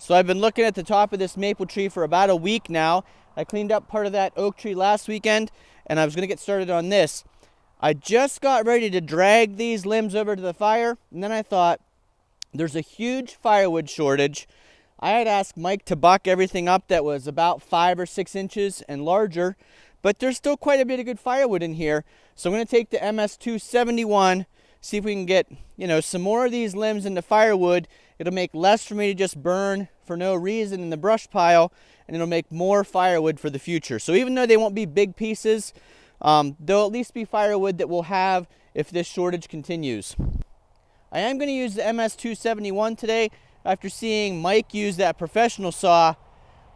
So I've been looking at the top of this maple tree for about a week now. I cleaned up part of that oak tree last weekend, and I was gonna get started on this. I just got ready to drag these limbs over to the fire, and then I thought, there's a huge firewood shortage. I had asked Mike to buck everything up that was about 5 or 6 inches and larger, but there's still quite a bit of good firewood in here. So I'm gonna take the MS271, see if we can get, some more of these limbs into firewood. It'll make less for me to just burn for no reason in the brush pile, and it'll make more firewood for the future. So even though they won't be big pieces, they'll at least be firewood that we'll have if this shortage continues. I am going to use the MS271 today after seeing Mike use that professional saw.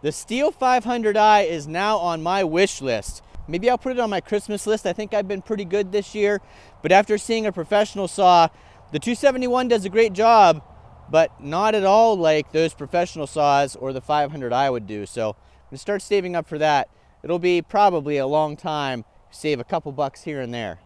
The Stihl 500i is now on my wish list. Maybe I'll put it on my Christmas list. I think I've been pretty good this year, but after seeing a professional saw, the 271 does a great job, but not at all like those professional saws or the 500i would do. So I'm going to start saving up for that. It'll be probably a long time, save a couple bucks here and there.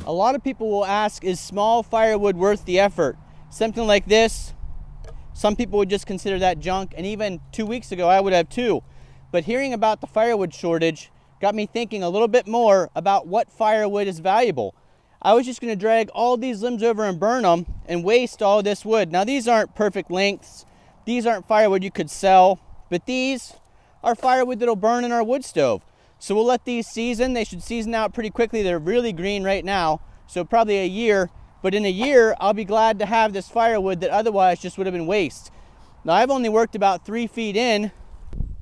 A lot of people will ask, is small firewood worth the effort? Something like this, some people would just consider that junk, and even 2 weeks ago I would have too. But hearing about the firewood shortage got me thinking a little bit more about what firewood is valuable. I was just going to drag all these limbs over and burn them and waste all this wood. Now these aren't perfect lengths, these aren't firewood you could sell, but these are firewood that'll burn in our wood stove. So we'll let these season. They should season out pretty quickly. They're really green right now, so probably a year. But in a year, I'll be glad to have this firewood that otherwise just would have been waste. Now I've only worked about 3 feet in,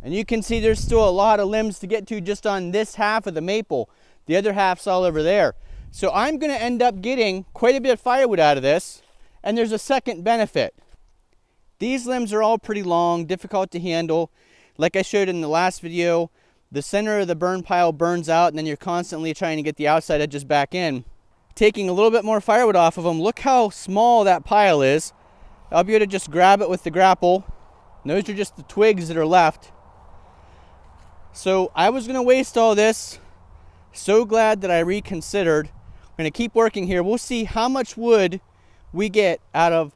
and you can see there's still a lot of limbs to get to just on this half of the maple. The other half's all over there. So I'm gonna end up getting quite a bit of firewood out of this, and there's a second benefit. These limbs are all pretty long, difficult to handle. Like I showed in the last video, the center of the burn pile burns out, and then you're constantly trying to get the outside edges back in. Taking a little bit more firewood off of them, look how small that pile is. I'll be able to just grab it with the grapple. And those are just the twigs that are left. So I was going to waste all this. So glad that I reconsidered. I'm going to keep working here. We'll see how much wood we get out of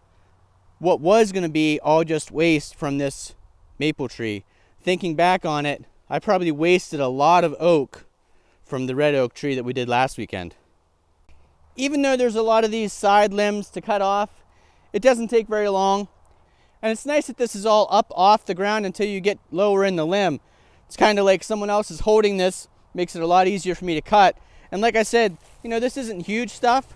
what was going to be all just waste from this maple tree. Thinking back on it, I probably wasted a lot of oak from the red oak tree that we did last weekend. Even though there's a lot of these side limbs to cut off, it doesn't take very long. And it's nice that this is all up off the ground until you get lower in the limb. It's kind of like someone else is holding this, makes it a lot easier for me to cut. And like I said, this isn't huge stuff.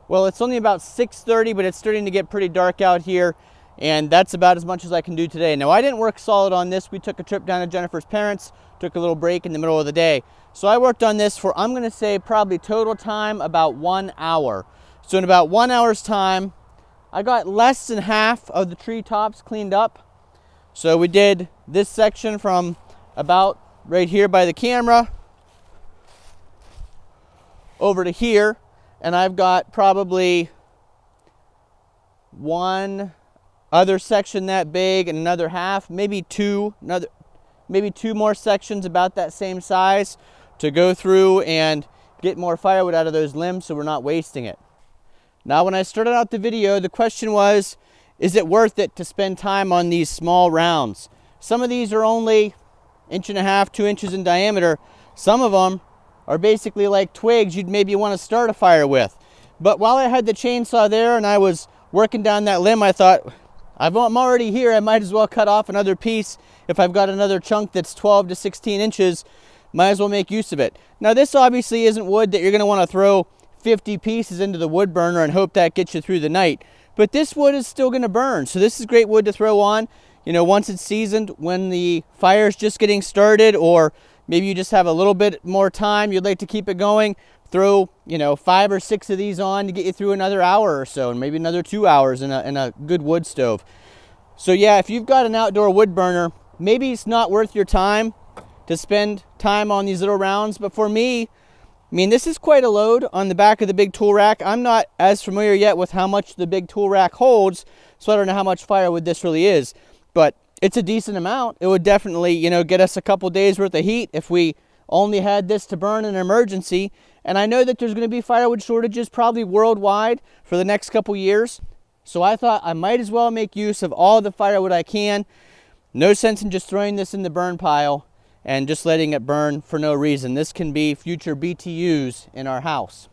Well, it's only about 6:30, but it's starting to get pretty dark out here, and that's about as much as I can do today. Now, I didn't work solid on this. We took a trip down to Jennifer's parents, took a little break in the middle of the day. So I worked on this for, I'm going to say, probably total time about 1 hour. So in about 1 hour's time, I got less than half of the tree tops cleaned up. So we did this section from about right here by the camera over to here. And I've got probably one other section that big and another half, maybe two more sections about that same size to go through and get more firewood out of those limbs so we're not wasting it. Now, when I started out the video, the question was, is it worth it to spend time on these small rounds? Some of these are only 1.5 to 2 inches in diameter. Some of them are basically like twigs you'd maybe want to start a fire with. But while I had the chainsaw there and I was working down that limb, I thought, I'm already here, I might as well cut off another piece. If I've got another chunk that's 12 to 16 inches, might as well make use of it. Now, this obviously isn't wood that you're going to want to throw 50 pieces into the wood burner and hope that gets you through the night. But this wood is still going to burn, so this is great wood to throw on, you know, once it's seasoned, when the fire's just getting started, or maybe you just have a little bit more time, you'd like to keep it going, throw, you know, 5 or 6 of these on to get you through another hour or so, and maybe another 2 hours in a good wood stove. So yeah, if you've got an outdoor wood burner, maybe it's not worth your time to spend time on these little rounds. But for me, I mean, this is quite a load on the back of the big tool rack. I'm not as familiar yet with how much the big tool rack holds, so I don't know how much firewood this really is. But it's a decent amount. It would definitely, you know, get us a couple days worth of heat if we only had this to burn in an emergency. And I know that there's going to be firewood shortages probably worldwide for the next couple years. So I thought I might as well make use of all the firewood I can. No sense in just throwing this in the burn pile and just letting it burn for no reason. This can be future BTUs in our house.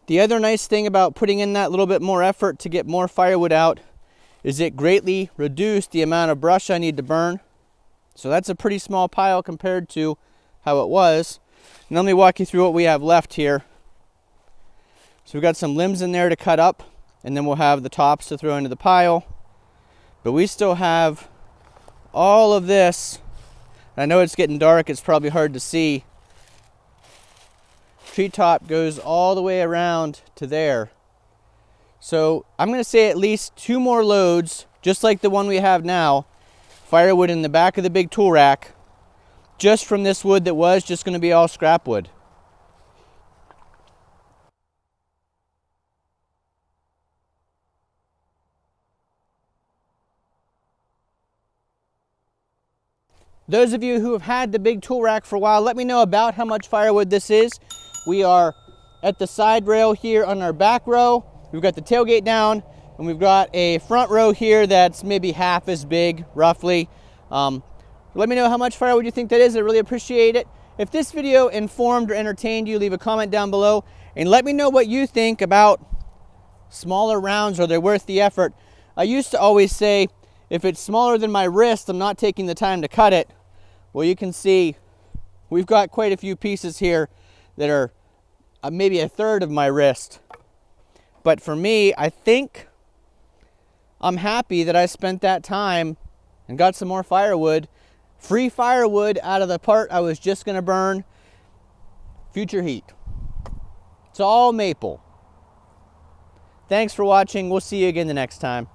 The other nice thing about putting in that little bit more effort to get more firewood out is it greatly reduced the amount of brush I need to burn. So that's a pretty small pile compared to how it was. And let me walk you through what we have left here. So we've got some limbs in there to cut up, and then we'll have the tops to throw into the pile. But we still have all of this. I know it's getting dark, it's probably hard to see. Treetop goes all the way around to there. So I'm going to say at least 2 more loads, just like the one we have now, firewood in the back of the big tool rack, just from this wood that was just going to be all scrap wood. Those of you who have had the big tool rack for a while, let me know about how much firewood this is. We are at the side rail here on our back row. We've got the tailgate down, and we've got a front row here that's maybe half as big, roughly. Let me know how much firewood you think that is. I really appreciate it. If this video informed or entertained you, leave a comment down below, and let me know what you think about smaller rounds. Are they worth the effort? I used to always say, if it's smaller than my wrist, I'm not taking the time to cut it. Well, you can see we've got quite a few pieces here that are maybe a third of my wrist. But for me, I think I'm happy that I spent that time and got some more firewood. Free firewood out of the part I was just going to burn. Future heat. It's all maple. Thanks for watching. We'll see you again the next time.